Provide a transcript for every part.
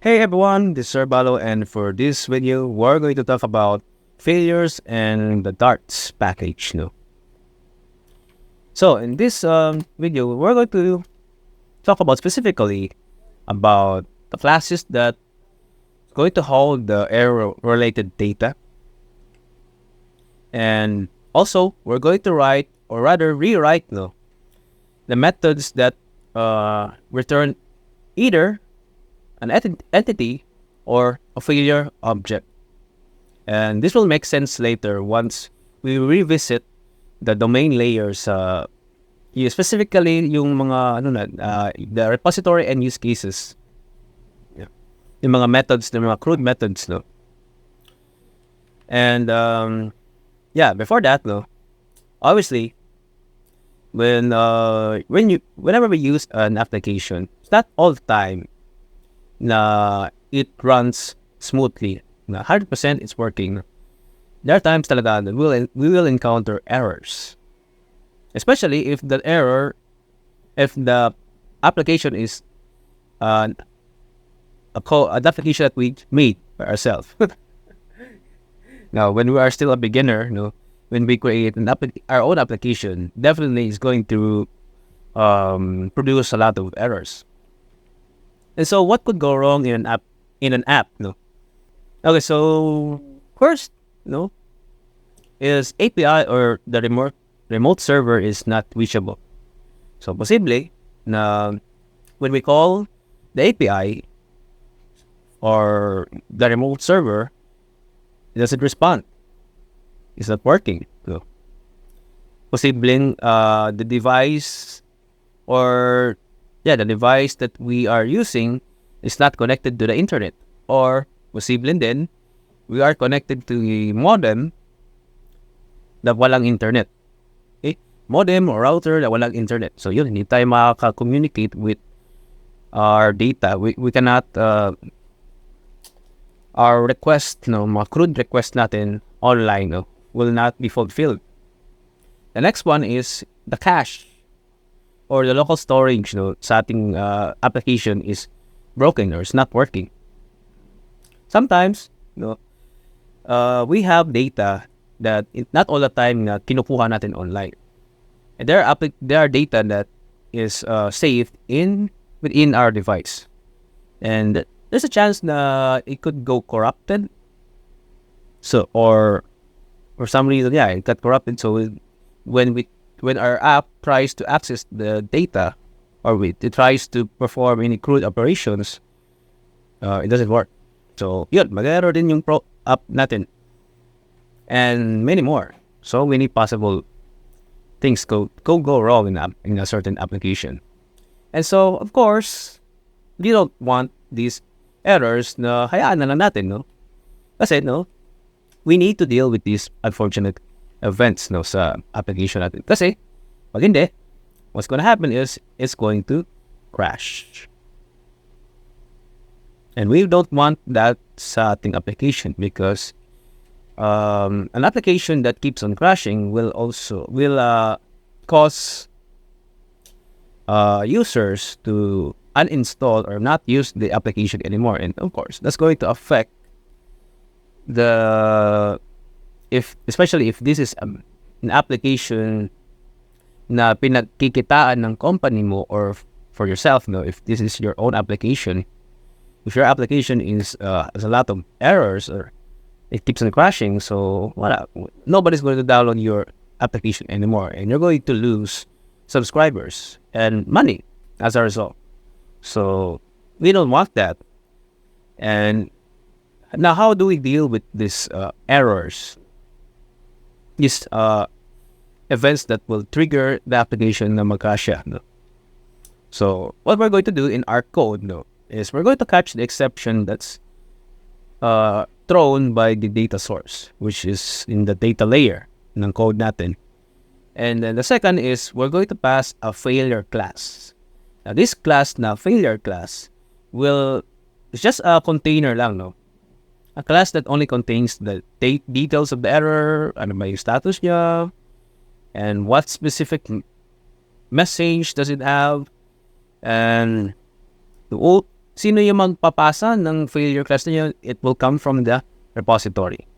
Hey everyone, this is Sir Balo, and for this video, we're going to talk about failures and the Dartz package. No, so in this video, we're going to talk about specifically about the classes that going to hold the error-related data, and also we're going to write, or rather rewrite, the methods that return either an entity or a failure object. And this will make sense later once we revisit the domain layers, specifically yung mga the repository and use cases. Yeah. Yung mga methods, the mga crude methods, no. And before that, obviously whenever we use an application, it's not all the time na it runs smoothly. Na 100% it's working. There are times talaga that we will encounter errors. Especially if the application is an application that we made by ourselves. Now, when we are still a beginner, when we create our own application, definitely is going to produce a lot of errors. And so, what could go wrong in an app? No. Okay, so first, is API or the remote server is not reachable. So possibly, na when we call the API or the remote server, it doesn't respond. It's not working. So posibleng the device or the device that we are using is not connected to the internet, or posibleng din we are connected to a modem na walang internet. Okay? Modem or router na walang internet. So yun, hindi tayo makaka-communicate with our data. We cannot our request, mga crude request natin online, will not be fulfilled. The next one is the cache or the local storage, sa ating application is broken or it's not working. Sometimes, we have data that not all the time na kinukuha natin online. And there are data that is saved within our device. And there's a chance na it could go corrupted. So or for some reason, it got corrupted. So when our app tries to access the data, or it tries to perform any crude operations, it doesn't work. So yun, mag-error din yung app natin. And many more. So many possible things go wrong in a certain application. And so, of course, we don't want these errors na hayaan na lang natin, Kasi, we need to deal with these unfortunate events, sa application natin. Kasi, pag hindi, what's going to happen is it's going to crash. And we don't want that sa ating application, because an application that keeps on crashing will cause users to uninstall or not use the application anymore. And of course, that's going to affect especially if this is an application na pinagkikitaan ng company mo or for yourself, if this is your own application, if your application has a lot of errors or it keeps on crashing, so nobody's going to download your application anymore, and you're going to lose subscribers and money as a result. So we don't want that. And now, how do we deal with these errors? These events that will trigger the application na mag-crasha. So what we're going to do in our code, is we're going to catch the exception that's thrown by the data source, which is in the data layer ng code natin. And then the second is we're going to pass a failure class. Now this class na failure class it's just a container lang, a class that only contains the details of the error, ano ba yung status niya, and what specific message does it have, and sino yung magpapasa ng failure class na yun, it will come from the repository.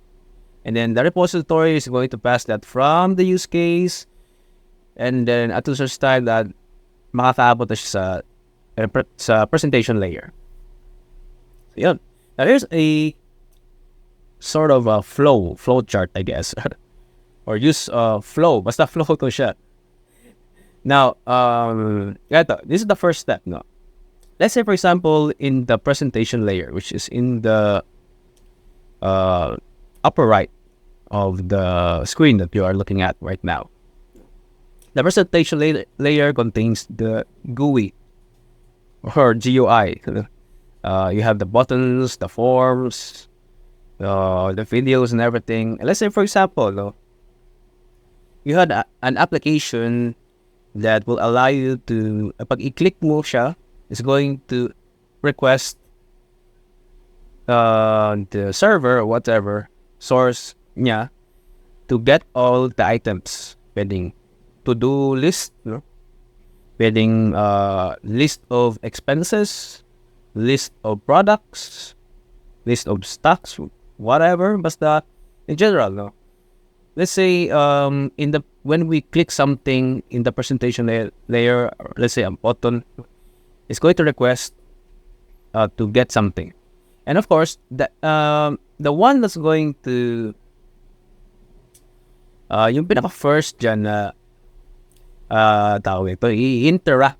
And then the repository is going to pass that from the use case, and then at a certain time that makakaabot na siya sa presentation layer. So yun. Now here's a sort of a flow chart, I guess. Or use flow. Basta flow to siya. Now, this is the first step. No? Let's say, for example, in the presentation layer, which is in the upper right of the screen that you are looking at right now. The presentation layer contains the GUI or GUI. You have the buttons, the forms, the videos and everything. And let's say, for example, you had an application that will allow you to, pag i-click mo siya, is going to request the server or whatever source niya to get all the items. Pwedeng to-do list, no? Pwedeng list of expenses, list of products, list of stocks, whatever. Basta in general, no? Let's say when we click something in the presentation layer, or let's say a button, it's going to request to get something. And of course, the one that's going to yung pinaka-first dyan na tawag ito, i-interact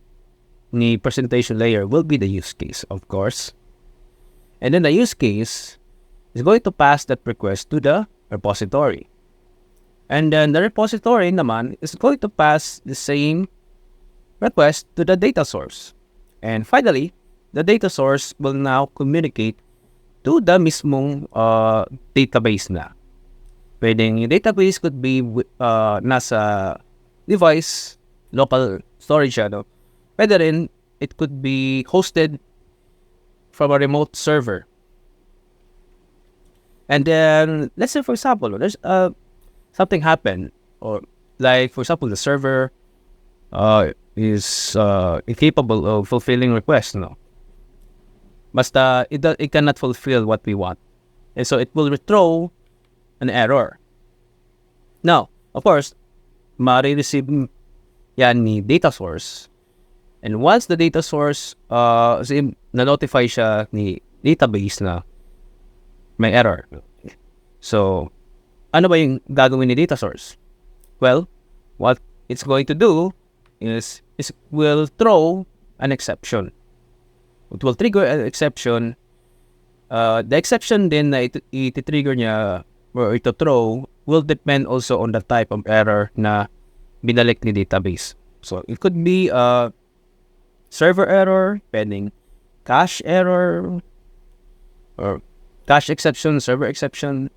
ni presentation layer will be the use case, of course. And then the use case is going to pass that request to the repository. And then the repository naman is going to pass the same request to the data source. And finally, the data source will now communicate to the mismong database na. Pwedeng yung database could be nasa device, local storage, no? Pwede rin, it could be hosted from a remote server. And then, let's say for example, there's something happened, or like for example, the server is incapable of fulfilling requests, no? Basta it cannot fulfill what we want, and so it will throw an error. Now, of course, ma-receive yan ni data source, and once the data source na-notify siya ni database na may error. So, ano ba yung gagawin ni data source? Well, what it's going to do is will throw an exception. It will trigger an exception. The exception din na iti-trigger niya or ito throw will depend also on the type of error na binalik ni database. So, it could be a server error, pwedeng cache error, or cache exception, server exception,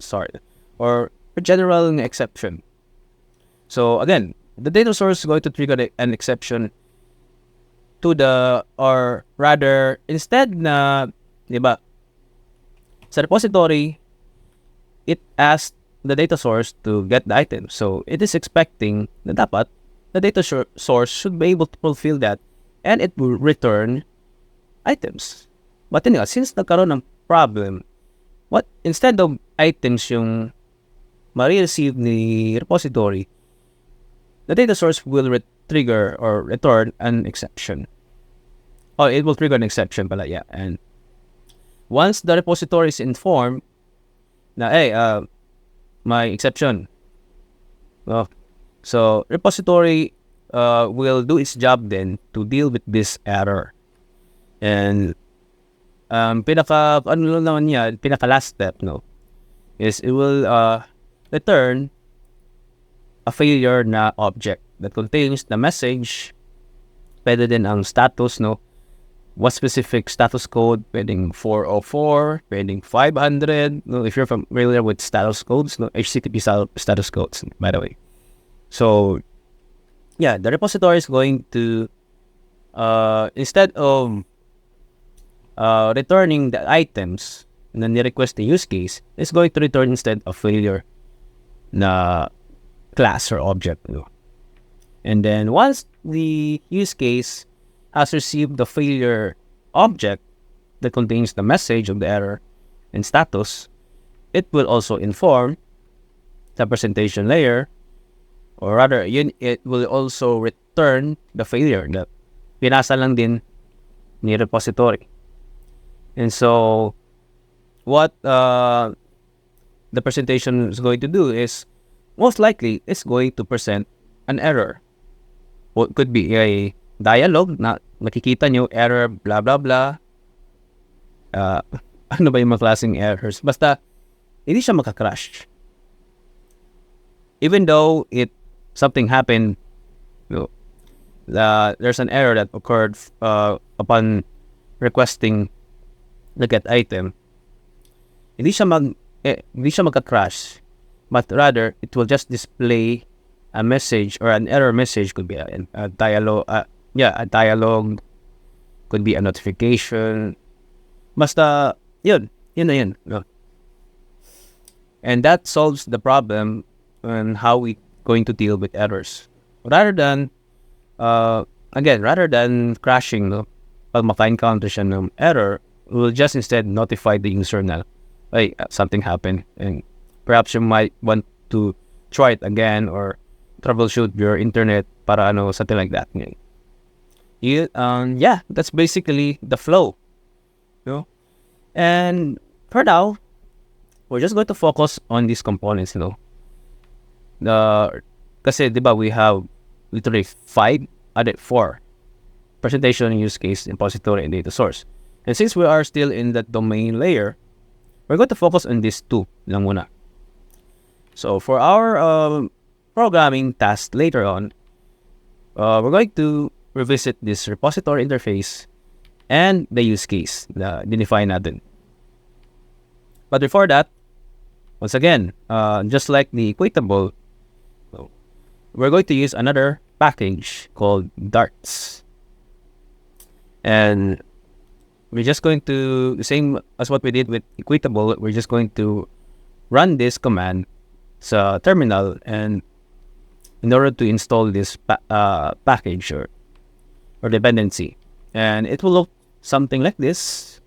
or a general exception. So, again, the data source is going to trigger an exception to or rather, instead na, di ba, sa repository, it asks the data source to get the item. So, it is expecting na dapat the data source should be able to fulfill that, and it will return items. But anyway, since nagkaroon ng problem, instead of items yung ma-receive ni repository, the data source will trigger or return an exception. Oh, it will trigger an exception pala, yeah. And once the repository is informed na, hey, my exception. So, repository will do its job then to deal with this error. And pinaka last step, no, is it will return a failure na object that contains the message, pwede din ang status, no, what specific status code, pwedeng 404, pwedeng 500, no, if you're familiar with status codes, no, HTTP status codes, by the way. So, yeah, the repository is going to, instead of returning the items na ni-request the use case, it's going to return instead a failure na class or object. No? And then once the use case has received the failure object, that contains the message of the error and status, it will also inform the presentation layer, or rather, it will also return the failure that pinasa lang din ni repository. And so, what the presentation is going to do is, most likely, it's going to present an error. What could be a dialogue na makikita nyo, error, blah, blah, blah. Ano ba yung mga klaseng errors? Basta, hindi siya maka-crash. Even though something happened, there's an error that occurred upon requesting the get item, hindi siya magka-crash, but rather it will just display a message or an error message. Could be a dialogue, a dialogue, could be a notification. Basta yun na yun. No? And that solves the problem on how we going to deal with errors. Rather than crashing, no, pag maka-encounter siya ng error, we'll just instead notify the user na, hey, something happened, and perhaps you might want to try it again or troubleshoot your internet para something like that. That's basically the flow. And for now, we're just going to focus on these components, kasi diba we have literally 4 presentation, use case, repository, and data source. And since we are still in the domain layer, we're going to focus on these 2 lang muna. So for our programming task later on, we're going to revisit this repository interface and the use case na dinefine natin. But before that, once again, just like the equatable, we're going to use another package called Dartz. And we're just going to, the same as what we did with equatable, we're just going to run this command sa terminal, and in order to install this package or dependency. And it will look something like this.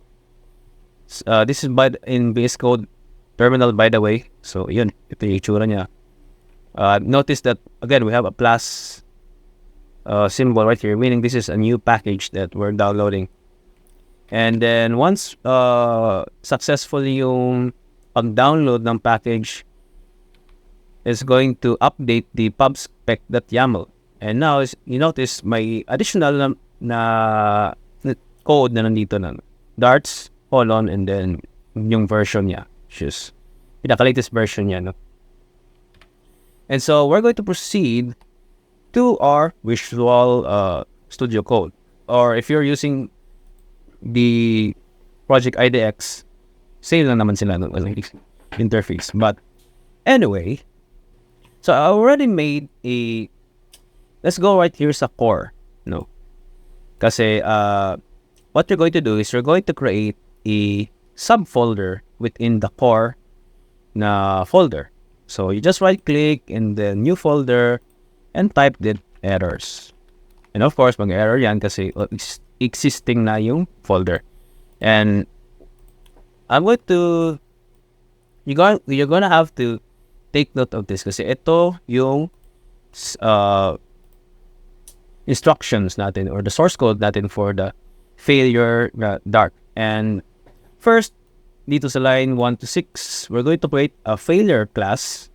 This is in VS Code terminal, by the way. So, yun, ito yung itsura niya. Notice that, again, we have a plus symbol right here, meaning this is a new package that we're downloading. And then, once successfully yung pag-download ng package, is going to update the pubspec.yaml. And now, you notice may additional na code na nandito na Dartz, and then yung version niya, which is pinaka-latest version niya, no? And so, we're going to proceed to our Visual Studio Code. Or if you're using the Project IDX, same lang naman sila ng interface. But anyway, so I already made let's go right here sa core, no? Kasi what you're going to do is you're going to create a subfolder within the core na folder. So you just right click in the new folder and type the errors. And of course, mag-error yan kasi existing na yung folder. And I'm going to, you're gonna have to take note of this kasi ito yung instructions natin or the source code natin for the failure Dart. And first, dito sa line 1 to 6, we're going to create a failure class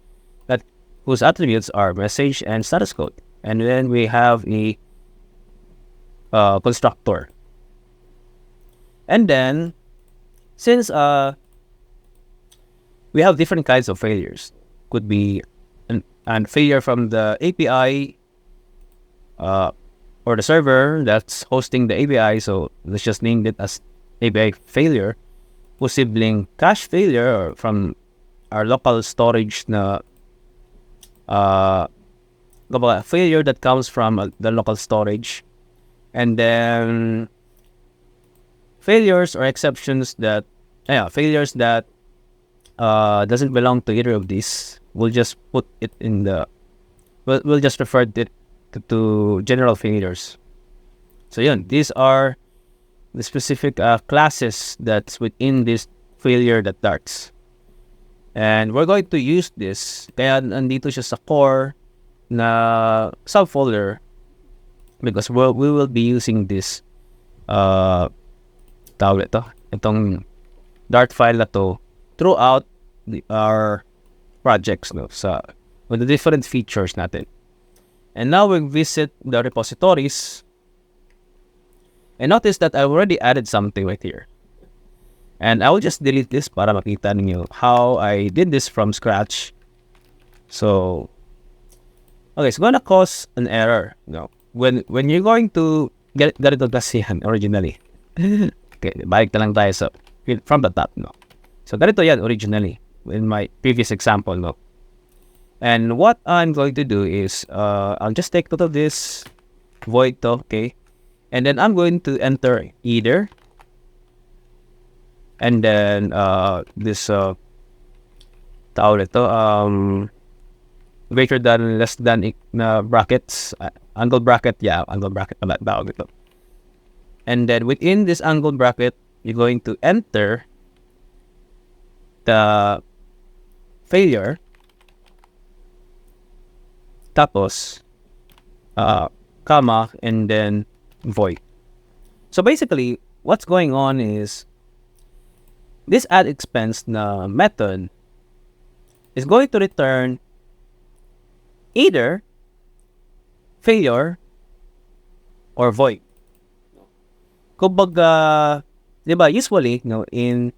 whose attributes are message and status code. And then we have a constructor. And then, since we have different kinds of failures, could be an failure from the API or the server that's hosting the API. So let's just name it as API failure. Posibleng cache failure or from our local storage na failure that comes from the local storage. And then failures or exceptions that doesn't belong to either of these. We'll just put it in we'll just refer it to general failures. So yun, these are the specific classes that's within this failure.dartz. And we're going to use this. Kaya nandito siya sa core na subfolder because we will be using this tawag ito, itong Dart file na to throughout our projects, no, sa with the different features natin. And now we visit the repositories and notice that I already added something right here. And I will just delete this para makita ninyo how I did this from scratch. So, okay, it's gonna cause an error. No, when you're going to get ganito kasi yan originally. Okay, balik na lang tayo sa from the top, no. So, ganito yan originally in my previous example, no. And what I'm going to do is I'll just take note of this void to, okay, and then I'm going to enter either. And then this tawag ito, greater than, less than na brackets, angle bracket, angle bracket pala tawag ito. And then within this angle bracket, you're going to enter the failure, tapos comma, and then void. So basically, what's going on is this add expense na method is going to return either failure or void. Kumbaga, diba, usually, in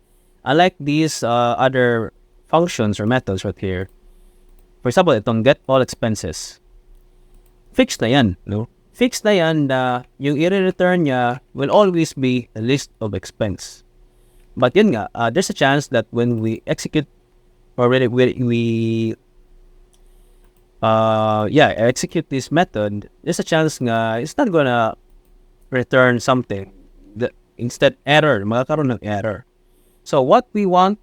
unlike these other functions or methods right here, for example, itong get all expenses, fixed na yan, no? Fixed na yan na yung i-return niya will always be a list of expense. But yun nga, there's a chance that when we execute or execute this method, there's a chance nga it's not gonna return something. Instead, error, magkakaroon ng error. So what we want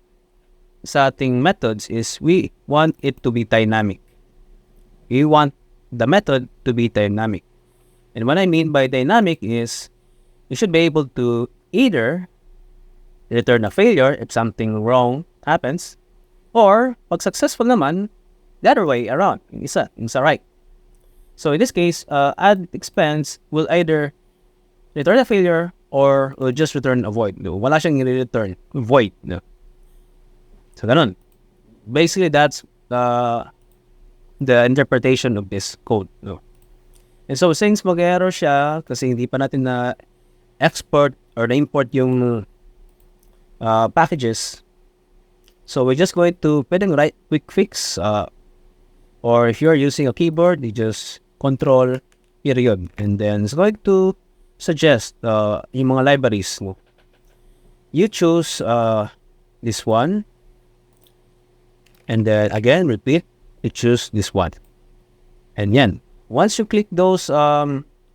sa ating methods is we want it to be dynamic. We want the method to be dynamic. And what I mean by dynamic is you should be able to either return a failure if something wrong happens, or pag successful naman, the other way around, yung isa right. So in this case, add expense will either return a failure or will just return a void. No? Wala siyang i-return, void. No? So ganun. Basically, that's the interpretation of this code. No? And so since mag-error siya, kasi hindi pa natin na export or na-import yung packages, so we're just going to pwedeng write quick fix, or if you're using a keyboard, you just control period, and then it's going to suggest yung mga libraries mo. You choose this one, and then again repeat, you choose this one, and yan, once you click those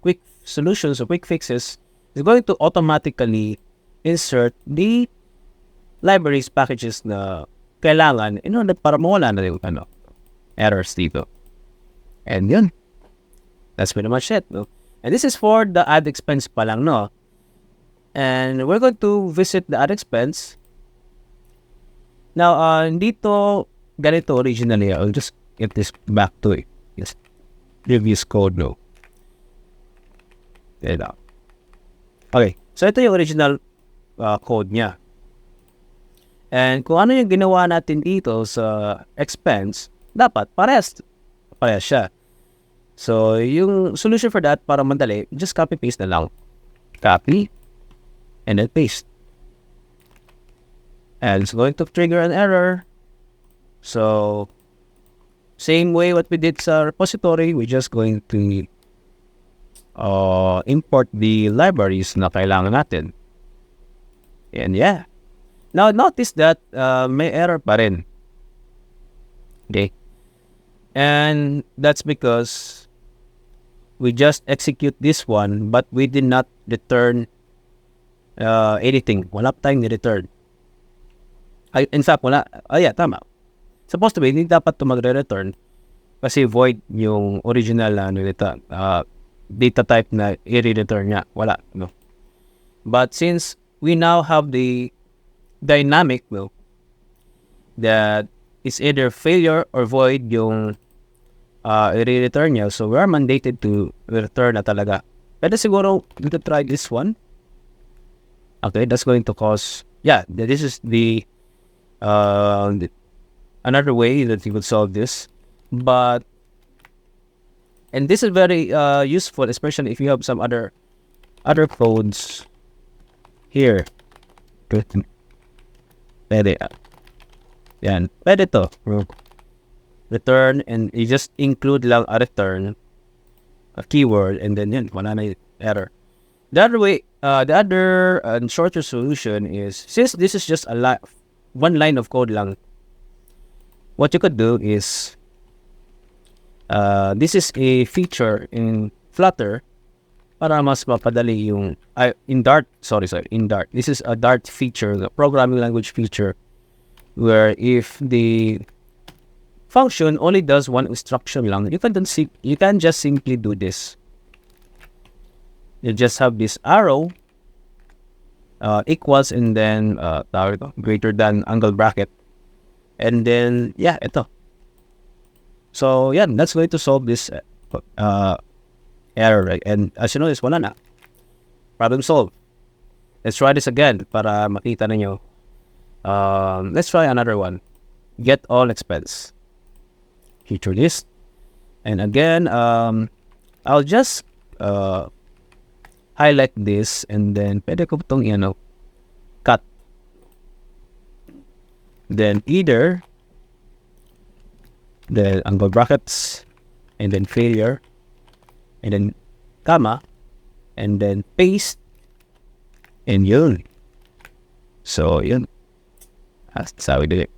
quick solutions or quick fixes, it's going to automatically insert the libraries packages na kailangan in order para mawala na yung errors dito. And yun, that's pretty much it, no? And this is for the add expense pa lang, no? And we're going to visit the add expense. Now, dito ganito originally. I'll just get this back to it. Yes, previous code, no? There now. Okay, so ito yung original code niya. And kung ano yung ginawa natin dito sa expense, dapat parehas siya. So, yung solution for that, para madali, just copy-paste na lang. Copy, and then paste. And it's going to trigger an error. So, same way what we did sa repository, we're just going to import the libraries na kailangan natin. And yeah. Now, notice that may error pa rin. Okay? And that's because we just execute this one, but we did not return anything. Wala pa tayong ni-return. In fact, wala. Tama. Supposed to be, hindi dapat ito magre-return kasi void yung original data type na i-return niya. Wala. No? But since we now have the dynamic loop that is either failure or void yung i-return niya, so we are mandated to return na talaga. Pwede siguro to try this one. Okay, that's going to cause, this is the another way that you could solve this. But, and this is very useful, especially if you have some other codes here. Pwede. Yan. Pwede to. Return, and you just include lang a return, a keyword, and then yun, wala na error. The other way, the other shorter solution is, since this is just one line of code lang, what you could do is, this is a feature in Flutter para mas mapadali yung, in Dart. This is a Dart feature, the programming language feature, where if the function only does one instruction lang, you can just simply do this. You just have this arrow, equals, and then greater than angle bracket, and then ito. So that's going to solve this error, right? And as you notice, wala na. Problem solved. Let's try this again para makita ninyo. Let's try another one. Get all expense. Feature list. And again, I'll just highlight this, and then pwede ko itong cut. Then either the angle brackets, and then failure, and then comma, and then paste, and yun. So yun. That's how we do it.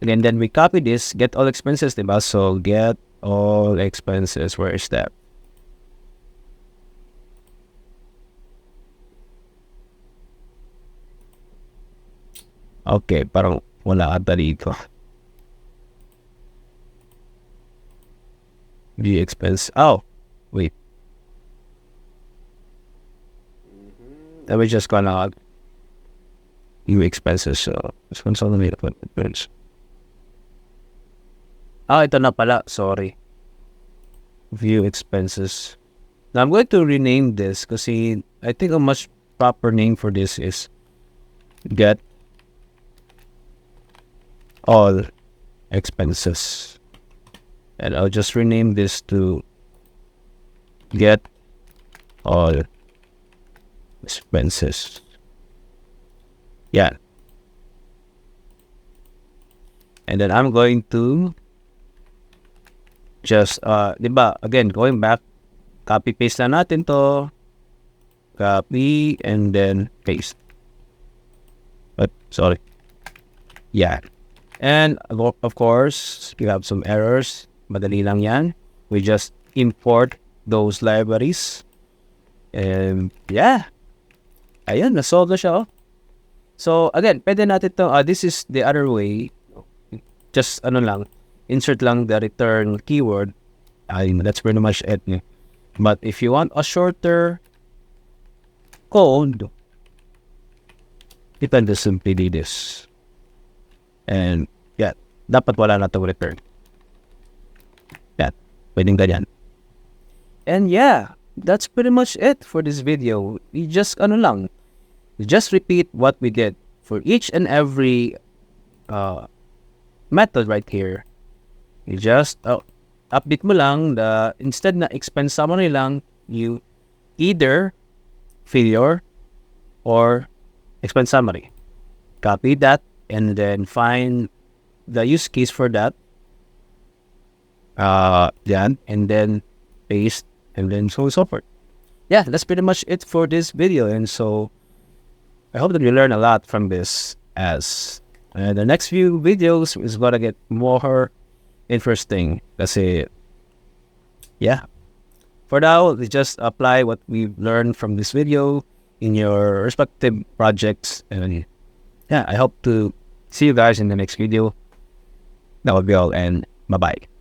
And then we copy this, get all expenses, diba? So get all expenses, where is that? Okay, parang wala ata dito. View expense. Oh, wait. Let me just gonna out view expenses. So let's consolidate with expense. Ito na pala. Sorry. View expenses. Now I'm going to rename this kasi I think a much proper name for this is get all expenses. And I'll just rename this to get all expenses. Yeah. And then I'm going to just, diba, again, going back, copy-paste na natin to. Copy, and then paste. But, sorry. Yeah. And, of course, you have some errors. Madali lang yan. We just import those libraries. And, yeah. Ayun, nasolve na siya, oh. So, again, pwede natin to, this is the other way. Just, insert lang the return keyword. That's pretty much it. But if you want a shorter code, you can just simply do this. And, dapat wala na itong return. Pwedeng ganyan. And that's pretty much it for this video. We just, we just repeat what we did for each and every method right here. You just update mo lang instead na expense summary lang, you either failure or expense summary. Copy that and then find the use case for that. And then paste, and then so forth. That's pretty much it for this video. And so I hope that you learn a lot from this, as the next few videos is gonna get more interesting. Kasi for now, we just apply what we've learned from this video in your respective projects. And I hope to see you guys in the next video. That would be all, and bye-bye.